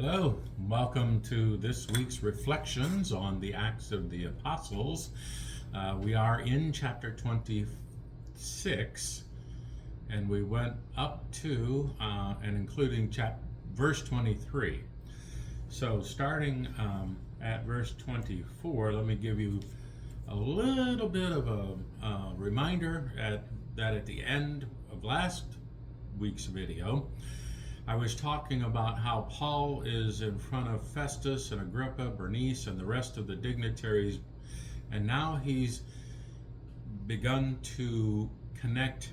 Hello, welcome to this week's reflections on the Acts of the Apostles. We are in chapter 26, and we went up to and including verse 23. So starting at verse 24, let me give you a little bit of a reminder that at the end of last week's video, I was talking about how Paul is in front of Festus and Agrippa, Bernice, and the rest of the dignitaries, and now he's begun to connect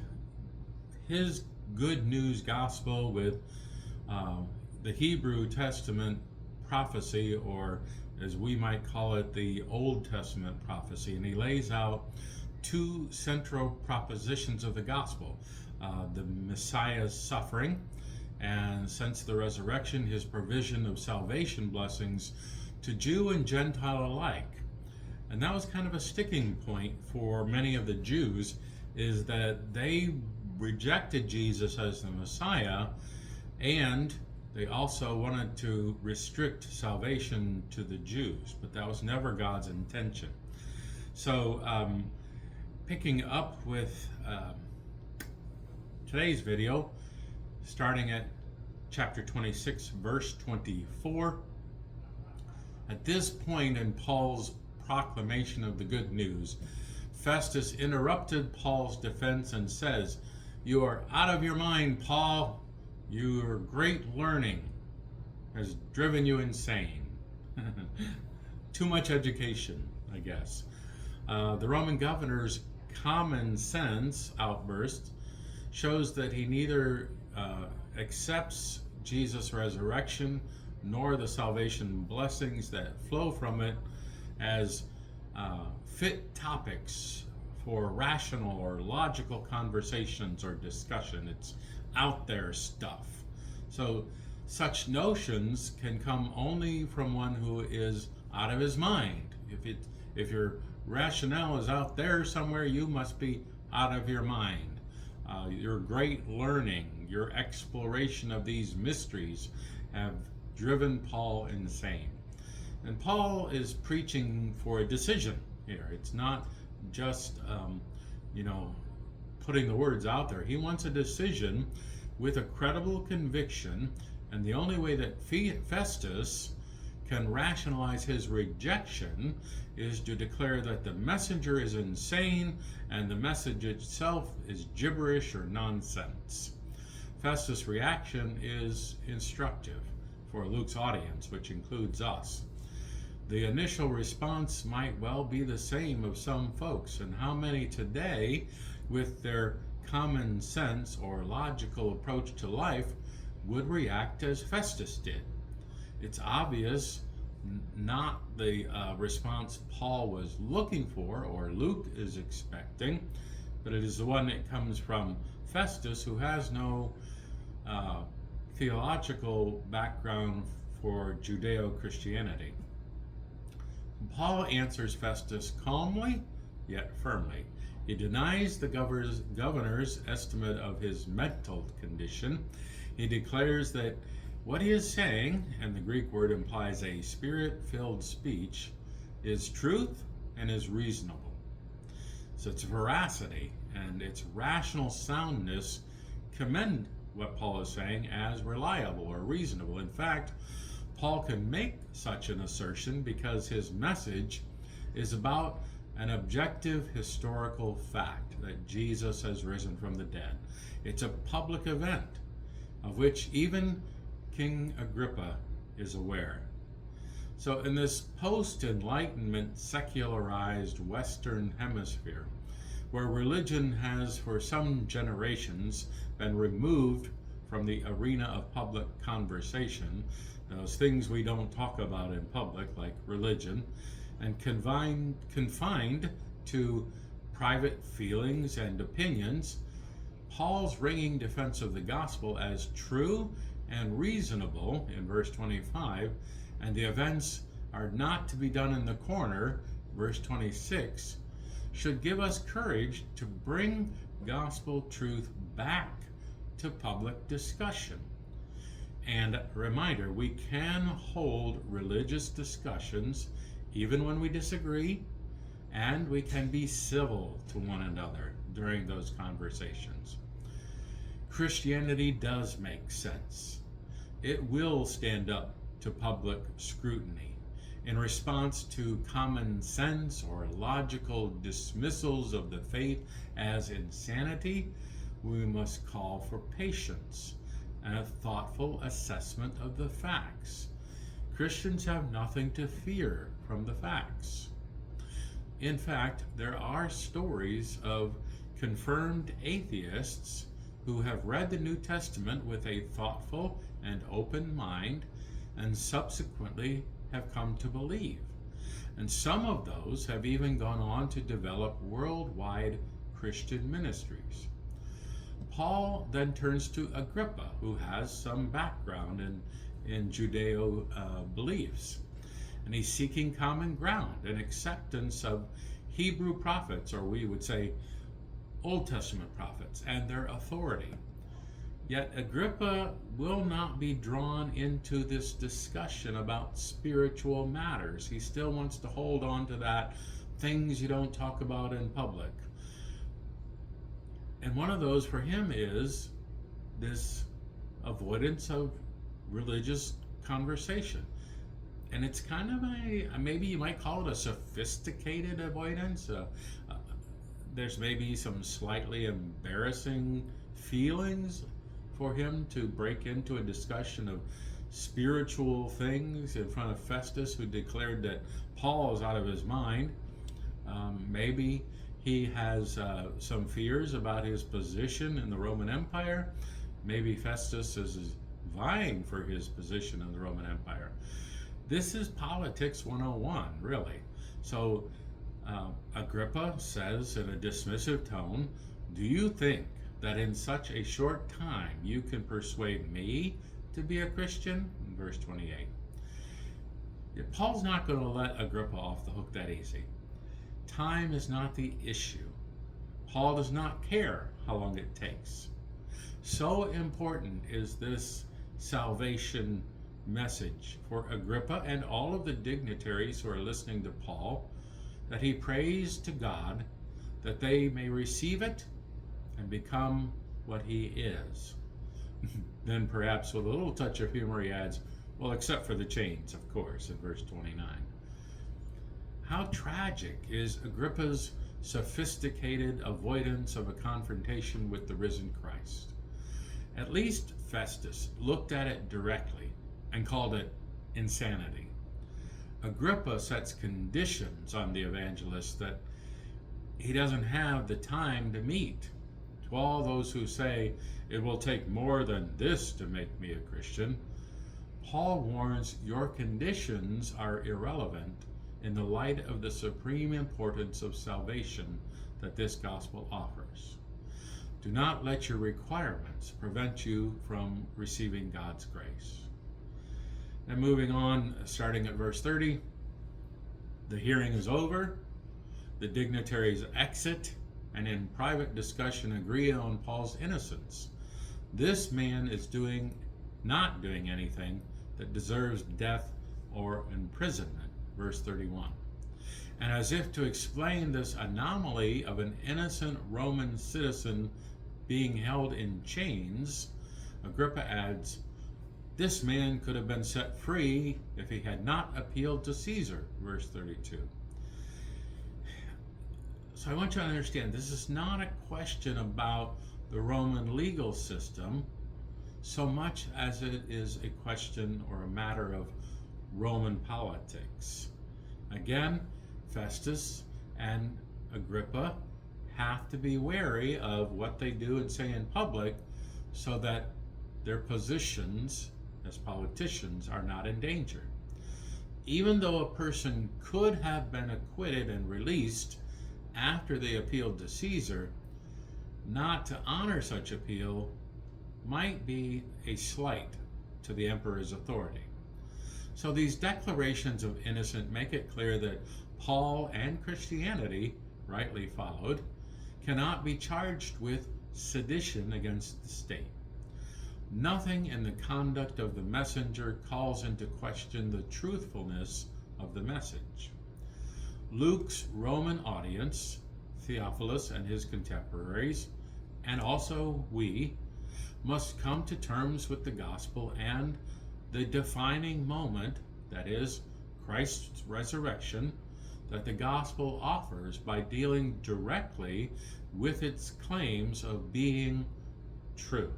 his good news gospel with the Hebrew Testament prophecy, or as we might call it, the Old Testament prophecy. And he lays out two central propositions of the gospel: the Messiah's suffering, and since the resurrection, his provision of salvation blessings to Jew and Gentile alike. And that was kind of a sticking point for many of the Jews, is that they rejected Jesus as the Messiah, and they also wanted to restrict salvation to the Jews, but that was never God's intention. So picking up with today's video, starting at chapter 26, verse 24. At this point in Paul's proclamation of the good news, Festus interrupted Paul's defense and says, "You are out of your mind, Paul. Your great learning has driven you insane." Too much education, I guess. The Roman governor's common sense outburst shows that he neither accepts Jesus' resurrection nor the salvation blessings that flow from it as fit topics for rational or logical conversations or discussion. It's out there stuff. So such notions can come only from one who is out of his mind. If your rationale is out there somewhere, you must be out of your mind. Your great learning, your exploration of these mysteries have driven Paul insane. And Paul is preaching for a decision here. It's not just, putting the words out there. He wants a decision with a credible conviction, and the only way that Festus can rationalize his rejection is to declare that the messenger is insane and the message itself is gibberish or nonsense. Festus' reaction is instructive for Luke's audience, which includes us. The initial response might well be the same of some folks, and how many today, with their common sense or logical approach to life, would react as Festus did? It's obvious not the response Paul was looking for or Luke is expecting, but it is the one that comes from Festus, who has no theological background for Judeo-Christianity. Paul answers Festus calmly yet firmly. He denies the governor's estimate of his mental condition. He declares that what he is saying, and the Greek word implies a spirit-filled speech, is truth and is reasonable. So its veracity and its rational soundness commend what Paul is saying as reliable or reasonable. In fact, Paul can make such an assertion because his message is about an objective historical fact that Jesus has risen from the dead. It's a public event of which even King Agrippa is aware. So in this post-Enlightenment secularized Western Hemisphere, where religion has for some generations been removed from the arena of public conversation, those things we don't talk about in public like religion, and confined to private feelings and opinions, Paul's ringing defense of the gospel as true and reasonable in verse 25, and the events are not to be done in the corner, verse 26, should give us courage to bring gospel truth back to public discussion. And a reminder, we can hold religious discussions even when we disagree, and we can be civil to one another during those conversations. Christianity does make sense. It will stand up to public scrutiny. In response to common sense or logical dismissals of the faith as insanity, we must call for patience and a thoughtful assessment of the facts. Christians have nothing to fear from the facts. In fact, there are stories of confirmed atheists who have read the New Testament with a thoughtful and open mind and subsequently have come to believe. And some of those have even gone on to develop worldwide Christian ministries. Paul then turns to Agrippa, who has some background in Judeo beliefs. And he's seeking common ground and acceptance of Hebrew prophets, or we would say Old Testament prophets, and their authority. Yet Agrippa will not be drawn into this discussion about spiritual matters. He still wants to hold on to that things you don't talk about in public. And one of those for him is this avoidance of religious conversation. And it's kind of maybe you might call it a sophisticated avoidance. There's maybe some slightly embarrassing feelings for him to break into a discussion of spiritual things in front of Festus, who declared that Paul is out of his mind. Maybe he has some fears about his position in the Roman Empire. Maybe Festus is vying for his position in the Roman Empire. This is politics 101, really. So Agrippa says in a dismissive tone, "Do you think that in such a short time you can persuade me to be a Christian?" In verse 28. Paul's not going to let Agrippa off the hook that easy. Time is not the issue. Paul does not care how long it takes. So important is this salvation message for Agrippa and all of the dignitaries who are listening to Paul, that he prays to God that they may receive it and become what he is. Then perhaps with a little touch of humor he adds, well, except for the chains, of course, in verse 29. How tragic is Agrippa's sophisticated avoidance of a confrontation with the risen Christ. At least Festus looked at it directly and called it insanity. Agrippa sets conditions on the evangelist that he doesn't have the time to meet. To all those who say, it will take more than this to make me a Christian, Paul warns your conditions are irrelevant in the light of the supreme importance of salvation that this gospel offers. Do not let your requirements prevent you from receiving God's grace. And moving on, starting at verse 30, the hearing is over, the dignitaries exit, and in private discussion agree on Paul's innocence. This man is not doing anything that deserves death or imprisonment, verse 31. And as if to explain this anomaly of an innocent Roman citizen being held in chains, Agrippa adds, this man could have been set free if he had not appealed to Caesar, verse 32. So I want you to understand, this is not a question about the Roman legal system so much as it is a question or a matter of Roman politics. Again, Festus and Agrippa have to be wary of what they do and say in public so that their positions as politicians are not in danger. Even though a person could have been acquitted and released after they appealed to Caesar, not to honor such appeal might be a slight to the emperor's authority. So these declarations of innocence make it clear that Paul and Christianity, rightly followed, cannot be charged with sedition against the state. Nothing in the conduct of the messenger calls into question the truthfulness of the message. Luke's Roman audience, Theophilus and his contemporaries, and also we, must come to terms with the gospel and the defining moment, that is, Christ's resurrection, that the gospel offers by dealing directly with its claims of being true.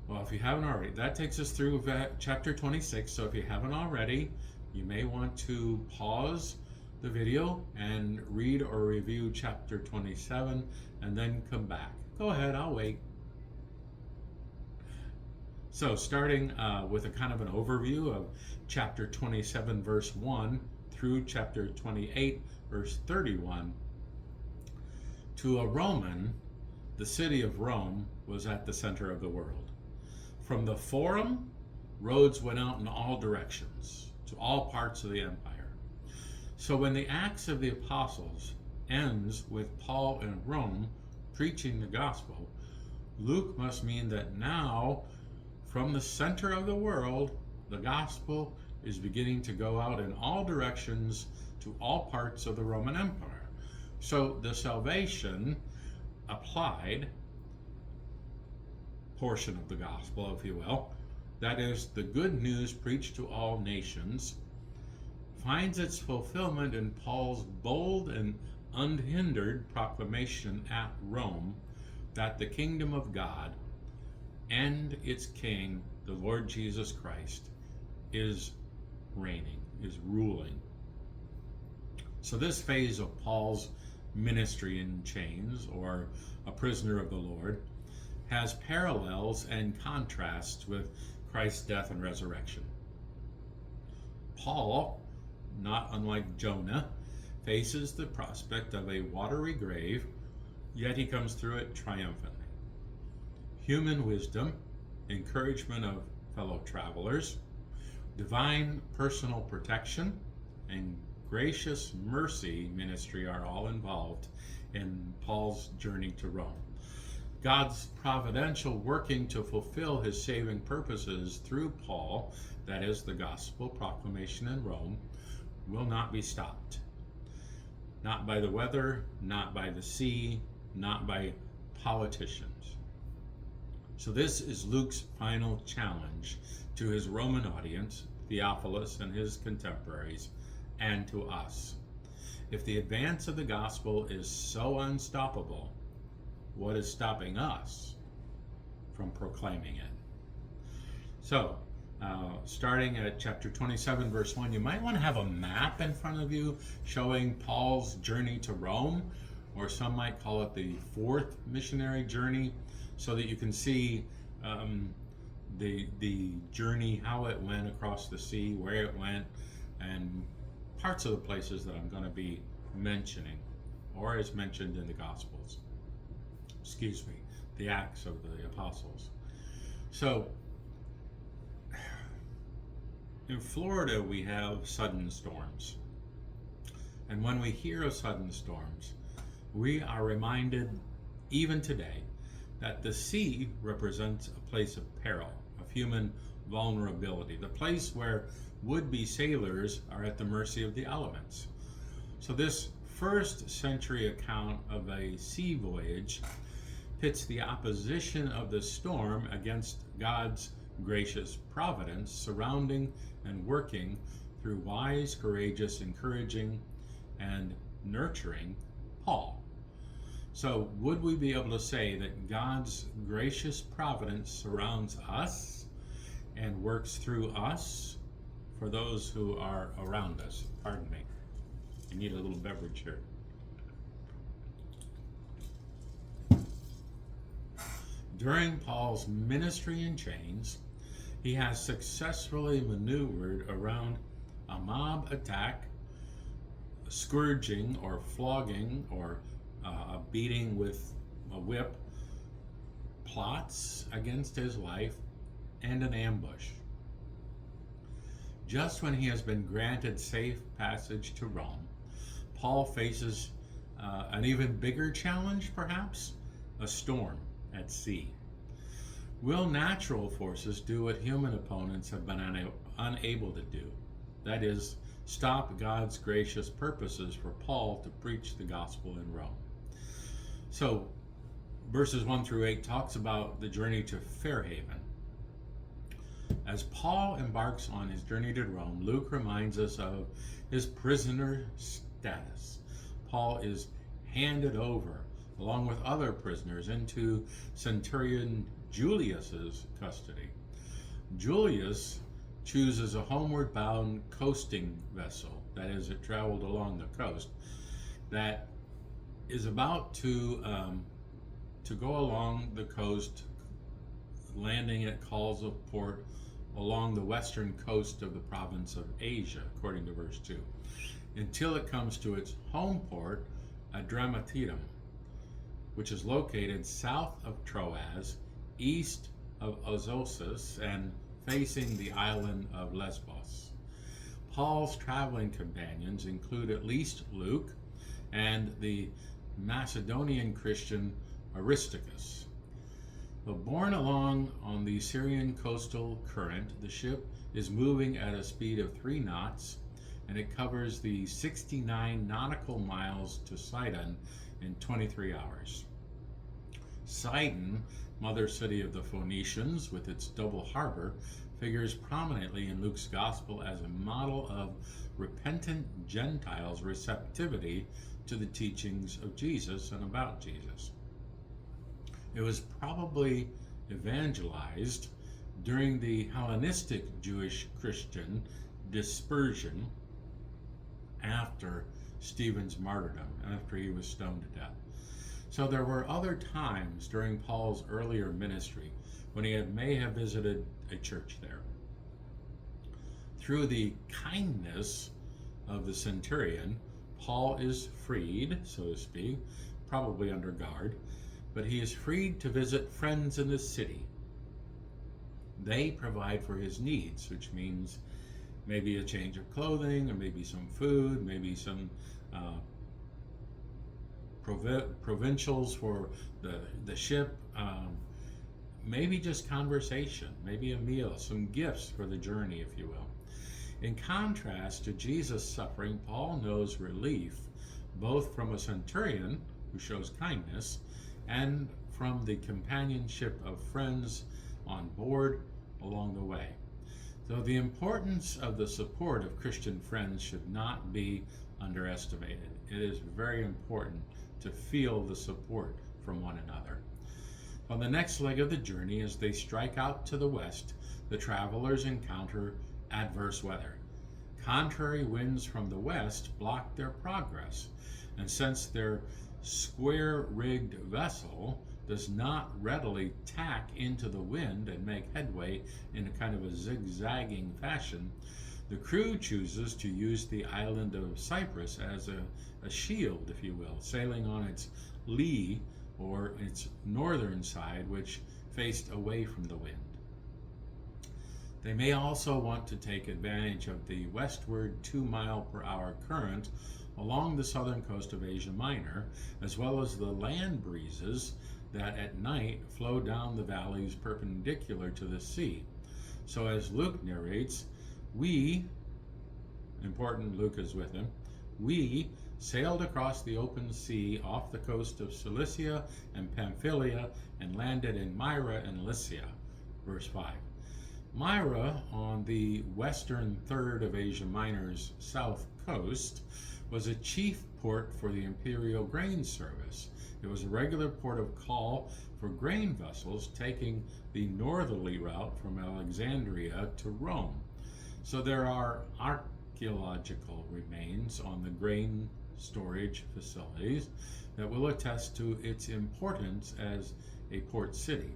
Well, if you haven't already, that takes us through chapter 26. So if you haven't already, you may want to pause the video and read or review chapter 27 and then come back. Go ahead, I'll wait. So starting with a kind of an overview of chapter 27 verse 1 through chapter 28 verse 31. To a Roman, the city of Rome was at the center of the world. From the Forum, roads went out in all directions, to all parts of the empire. So when the Acts of the Apostles ends with Paul in Rome preaching the gospel, Luke must mean that now, from the center of the world, the gospel is beginning to go out in all directions to all parts of the Roman Empire. So the salvation applied portion of the gospel, if you will, that is, the good news preached to all nations, finds its fulfillment in Paul's bold and unhindered proclamation at Rome that the kingdom of God and its king, the Lord Jesus Christ, is reigning, is ruling. So this phase of Paul's ministry in chains, or a prisoner of the Lord, has parallels and contrasts with Christ's death and resurrection. Paul, not unlike Jonah, faces the prospect of a watery grave, yet he comes through it triumphantly. Human wisdom, encouragement of fellow travelers, divine personal protection, and gracious mercy ministry are all involved in Paul's journey to Rome. God's providential working to fulfill his saving purposes through Paul, that is, the gospel proclamation in Rome, will not be stopped. Not by the weather, not by the sea, not by politicians. So this is Luke's final challenge to his Roman audience, Theophilus and his contemporaries, and to us. If the advance of the gospel is so unstoppable, what is stopping us from proclaiming it? So, starting at chapter 27, verse 1, you might want to have a map in front of you showing Paul's journey to Rome, or some might call it the fourth missionary journey, so that you can see the journey, how it went across the sea, where it went, and parts of the places that I'm going to be mentioning, or as mentioned in the Gospels. The Acts of the Apostles. So, in Florida, we have sudden storms. And when we hear of sudden storms, we are reminded, even today, that the sea represents a place of peril, of human vulnerability, the place where would-be sailors are at the mercy of the elements. So this first century account of a sea voyage pits the opposition of the storm against God's gracious providence surrounding and working through wise, courageous, encouraging, and nurturing Paul. So would we be able to say that God's gracious providence surrounds us and works through us for those who are around us? Pardon me. I need a little beverage here. During Paul's ministry in chains, he has successfully maneuvered around a mob attack, scourging or flogging or a beating with a whip, plots against his life, and an ambush. Just when he has been granted safe passage to Rome, Paul faces an even bigger challenge, perhaps, a storm at sea. Will natural forces do what human opponents have been unable to do? That is, stop God's gracious purposes for Paul to preach the gospel in Rome. So, verses 1 through 8 talks about the journey to Fairhaven. As Paul embarks on his journey to Rome, Luke reminds us of his prisoner status. Paul is handed over, along with other prisoners, into Centurion Julius's custody. Julius chooses a homeward bound coasting vessel, that is, it traveled along the coast, that is about to go along the coast, landing at calls of port along the western coast of the province of Asia, according to verse 2, until it comes to its home port, Adramyttium, which is located south of Troas, east of Azotus, and facing the island of Lesbos. Paul's traveling companions include at least Luke and the Macedonian Christian Aristarchus. Though borne along on the Syrian coastal current, the ship is moving at a speed of 3 knots, and it covers the 69 nautical miles to Sidon in 23 hours. Sidon, mother city of the Phoenicians with its double harbor, figures prominently in Luke's gospel as a model of repentant Gentiles' receptivity to the teachings of Jesus and about Jesus. It was probably evangelized during the Hellenistic Jewish Christian dispersion after Stephen's martyrdom, after he was stoned to death. So there were other times during Paul's earlier ministry when he may have visited a church there. Through the kindness of the centurion, Paul is freed, so to speak, probably under guard, but he is freed to visit friends in the city. They provide for his needs, which means maybe a change of clothing, or maybe some food, maybe some provincials for the ship, maybe just conversation, maybe a meal, some gifts for the journey, if you will. In contrast to Jesus' suffering, Paul knows relief both from a centurion who shows kindness and from the companionship of friends on board along the way. So the importance of the support of Christian friends should not be underestimated. It is very important to feel the support from one another. On the next leg of the journey, as they strike out to the west, the travelers encounter adverse weather. Contrary winds from the west block their progress, and since their square-rigged vessel does not readily tack into the wind and make headway in a kind of a zigzagging fashion, the crew chooses to use the island of Cyprus as a shield, if you will, sailing on its lee, or its northern side, which faced away from the wind. They may also want to take advantage of the westward 2-mile-per-hour current along the southern coast of Asia Minor, as well as the land breezes that at night flow down the valleys perpendicular to the sea. So as Luke narrates, important Luke is with him, we sailed across the open sea off the coast of Cilicia and Pamphylia and landed in Myra and Lycia. Verse 5. Myra, on the western third of Asia Minor's south coast, was a chief port for the imperial grain service. It was a regular port of call for grain vessels taking the northerly route from Alexandria to Rome. So there are archaeological remains on the grain storage facilities that will attest to its importance as a port city.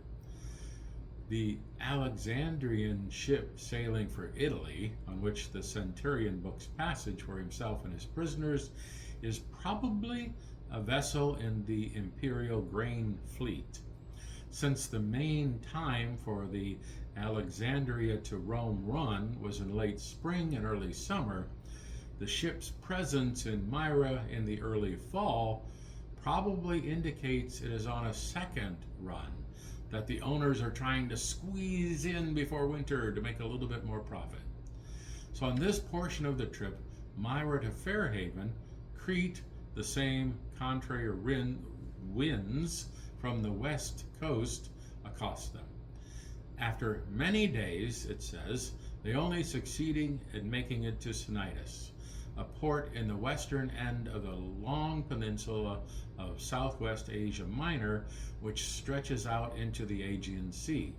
The Alexandrian ship sailing for Italy, on which the centurion books passage for himself and his prisoners, is probably a vessel in the imperial grain fleet. Since the main time for the Alexandria to Rome run was in late spring and early summer, the ship's presence in Myra in the early fall probably indicates it is on a second run, that the owners are trying to squeeze in before winter to make a little bit more profit. So on this portion of the trip, Myra to Fairhaven, Crete, the same contrary winds from the west coast accost them. After many days, it says, they only succeeding in making it to Cnidus, a port in the western end of the long peninsula of southwest Asia Minor, which stretches out into the Aegean Sea.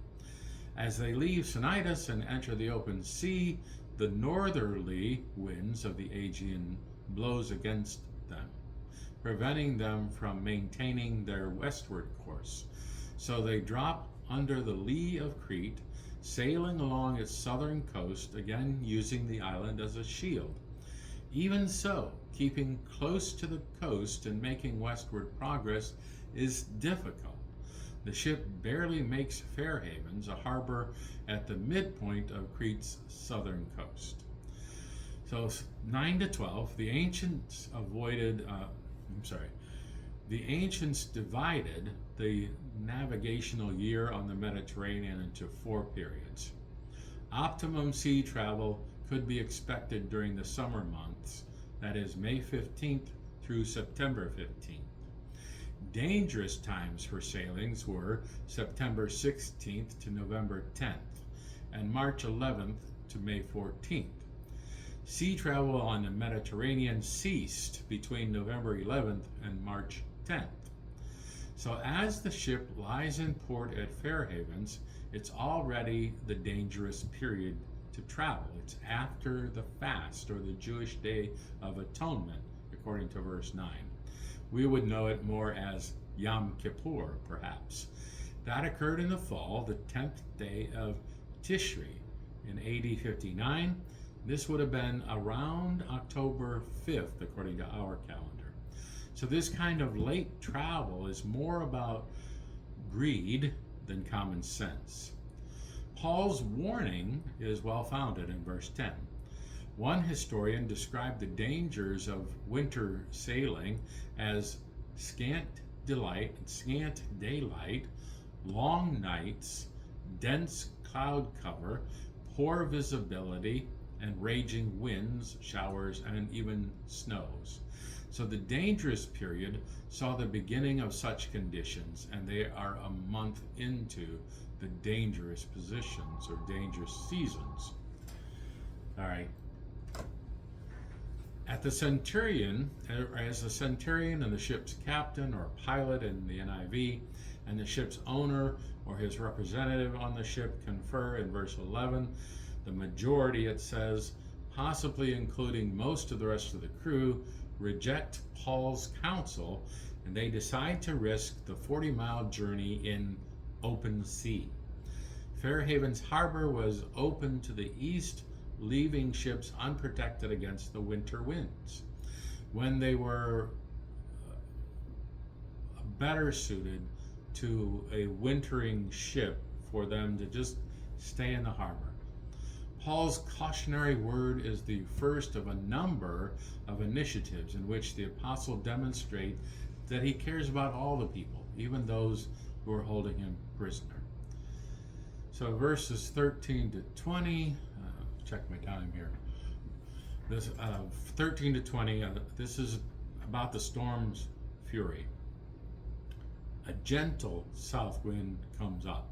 As they leave Cnidus and enter the open sea, the northerly winds of the Aegean blows against them, preventing them from maintaining their westward course. So they drop under the lee of Crete, sailing along its southern coast, again using the island as a shield. Even so, keeping close to the coast and making westward progress is difficult. The ship barely makes Fairhavens, a harbor at the midpoint of Crete's southern coast. So 9 to 12, the ancients divided the navigational year on the Mediterranean into 4 periods. Optimum sea travel could be expected during the summer months, that is May 15th through September 15th. Dangerous times for sailings were September 16th to November 10th and March 11th to May 14th. Sea travel on the Mediterranean ceased between November 11th and March 10th. So as the ship lies in port at Fairhavens, it's already the dangerous period to travel. It's after the fast, or the Jewish Day of Atonement, according to verse 9. We would know it more as Yom Kippur, perhaps. That occurred in the fall, the 10th day of Tishri in AD 59. This would have been around October 5th, according to our calendar. So this kind of late travel is more about greed than common sense. Paul's warning is well founded in verse 10. One historian described the dangers of winter sailing as scant daylight, long nights, dense cloud cover, poor visibility, and raging winds, showers, and even snows. So the dangerous period saw the beginning of such conditions, and they are a month into the dangerous positions or dangerous seasons. All right. As the centurion and the ship's captain or pilot in the NIV, and the ship's owner or his representative on the ship confer in verse 11, the majority, it says, possibly including most of the rest of the crew, reject Paul's counsel, and they decide to risk the 40-mile journey in open sea. Fairhaven's harbor was open to the east, leaving ships unprotected against the winter winds. When they were better suited to a wintering ship for them to just stay in the harbor. Paul's cautionary word is the first of a number of initiatives in which the apostle demonstrates that he cares about all the people, even those who are holding him prisoner. So verses 13 to 20, check my time here. This 13 to 20, this is about the storm's fury. A gentle south wind comes up,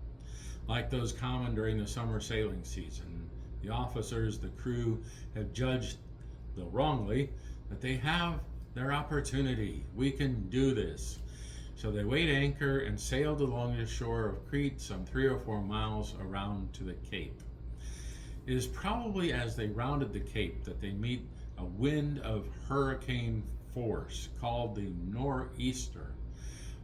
like those common during the summer sailing season. The officers, the crew, have judged, though wrongly, that they have their opportunity. We can do this. So they weighed anchor and sailed along the shore of Crete, some 3 or 4 miles around to the Cape. It is probably as they rounded the Cape that they meet a wind of hurricane force called the nor'easter.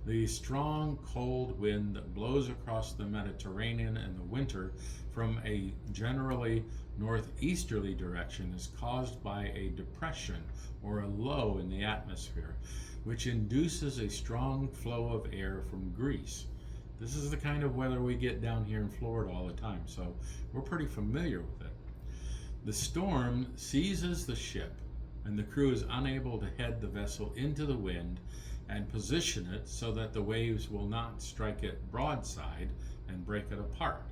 The strong, cold wind that blows across the Mediterranean in the winter from a generally northeasterly direction is caused by a depression or a low in the atmosphere, which induces a strong flow of air from Greece. This is the kind of weather we get down here in Florida all the time, so we're pretty familiar with it. The storm seizes the ship, and the crew is unable to head the vessel into the wind, and position it so that the waves will not strike it broadside and break it apart.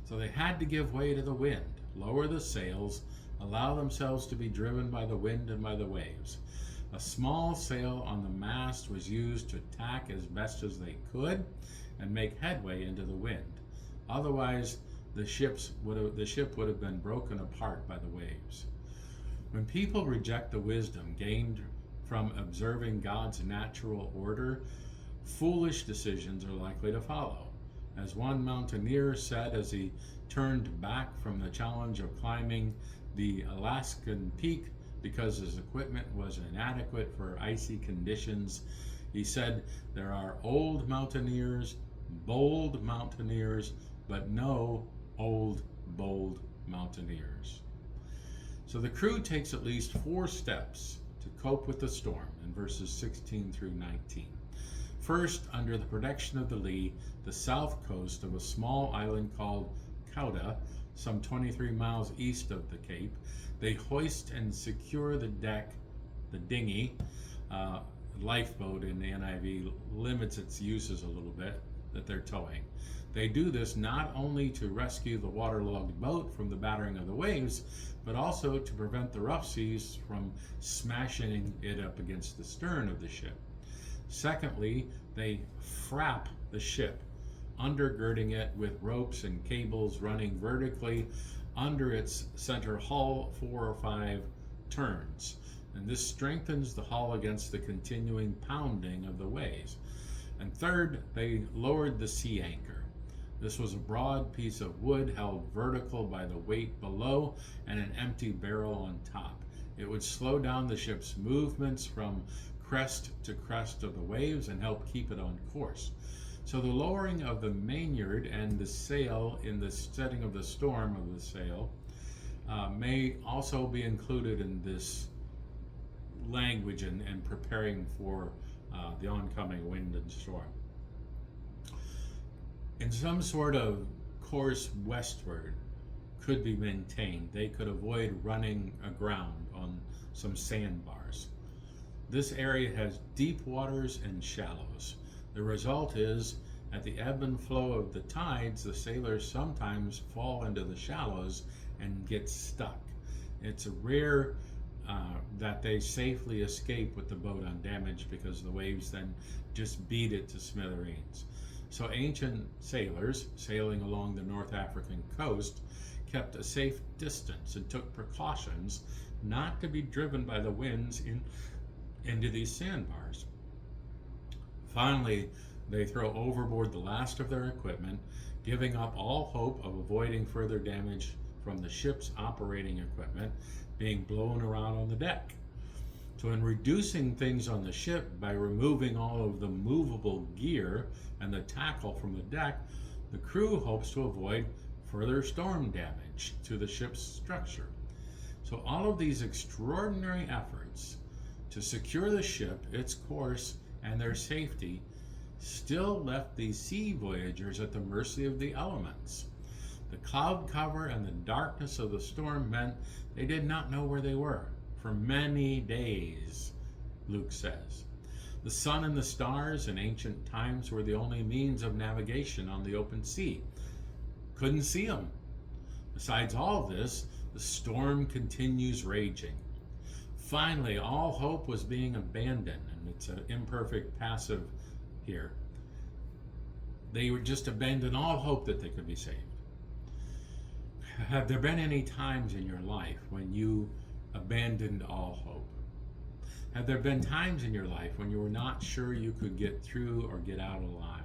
So they had to give way to the wind, lower the sails, allow themselves to be driven by the wind and by the waves. A small sail on the mast was used to tack as best as they could and make headway into the wind. Otherwise, the ship would have been broken apart by the waves. When people reject the wisdom gained from observing God's natural order, foolish decisions are likely to follow. As one mountaineer said as he turned back from the challenge of climbing the Alaskan peak because his equipment was inadequate for icy conditions, he said, "There are old mountaineers, bold mountaineers, but no old, bold mountaineers." So the crew takes at least 4 steps to cope with the storm in verses 16 through 19. First, under the protection of the lee, the south coast of a small island called Cauda, some 23 miles east of the Cape, they hoist and secure the dinghy. Lifeboat in the NIV limits its uses a little bit, that they're towing. They do this not only to rescue the waterlogged boat from the battering of the waves, but also to prevent the rough seas from smashing it up against the stern of the ship. Secondly, they frap the ship, undergirding it with ropes and cables running vertically under its center hull 4 or 5 turns. And this strengthens the hull against the continuing pounding of the waves. And third, they lowered the sea anchor. This was a broad piece of wood held vertical by the weight below and an empty barrel on top. It would slow down the ship's movements from crest to crest of the waves and help keep it on course. So the lowering of the mainyard and the sail in the setting of the storm of the sail may also be included in this language and preparing for the oncoming wind and storm. In some sort of course westward could be maintained. They could avoid running aground on some sandbars. This area has deep waters and shallows. The result is, at the ebb and flow of the tides, the sailors sometimes fall into the shallows and get stuck. It's rare that they safely escape with the boat undamaged because the waves then just beat it to smithereens. So ancient sailors sailing along the North African coast kept a safe distance and took precautions not to be driven by the winds into these sandbars. Finally, they throw overboard the last of their equipment, giving up all hope of avoiding further damage from the ship's operating equipment being blown around on the deck. So in reducing things on the ship by removing all of the movable gear and the tackle from the deck, the crew hopes to avoid further storm damage to the ship's structure. So all of these extraordinary efforts to secure the ship, its course, and their safety still left these sea voyagers at the mercy of the elements. The cloud cover and the darkness of the storm meant they did not know where they were for many days, Luke says. The sun and the stars in ancient times were the only means of navigation on the open sea. Couldn't see them. Besides all this, the storm continues raging. Finally, all hope was being abandoned, and it's an imperfect passive here. They would just abandon all hope that they could be saved. Have there been any times in your life when you abandoned all hope? Have there been times in your life when you were not sure you could get through or get out alive?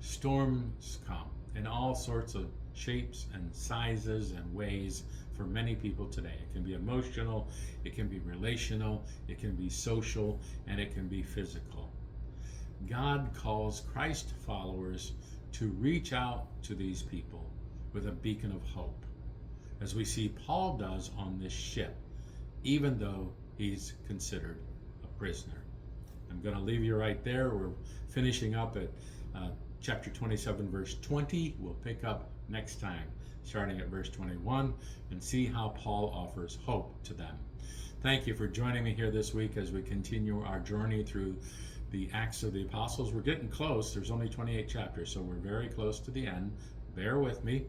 Storms come in all sorts of shapes and sizes and ways for many people today. It can be emotional, it can be relational, it can be social, and it can be physical. God calls Christ followers to reach out to these people with a beacon of hope, as we see Paul does on this ship, even though he's considered a prisoner. I'm going to leave you right there. We're finishing up at chapter 27, verse 20. We'll pick up next time, starting at verse 21, and see how Paul offers hope to them. Thank you for joining me here this week as we continue our journey through the Acts of the Apostles. We're getting close. There's only 28 chapters, so we're very close to the end. Bear with me.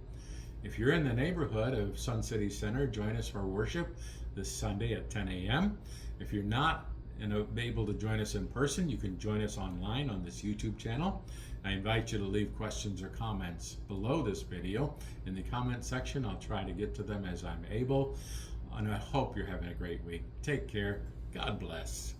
If you're in the neighborhood of Sun City Center, join us for worship this Sunday at 10 a.m. If you're not able to join us in person, you can join us online on this YouTube channel. I invite you to leave questions or comments below this video in the comment section. I'll try to get to them as I'm able. And I hope you're having a great week. Take care. God bless.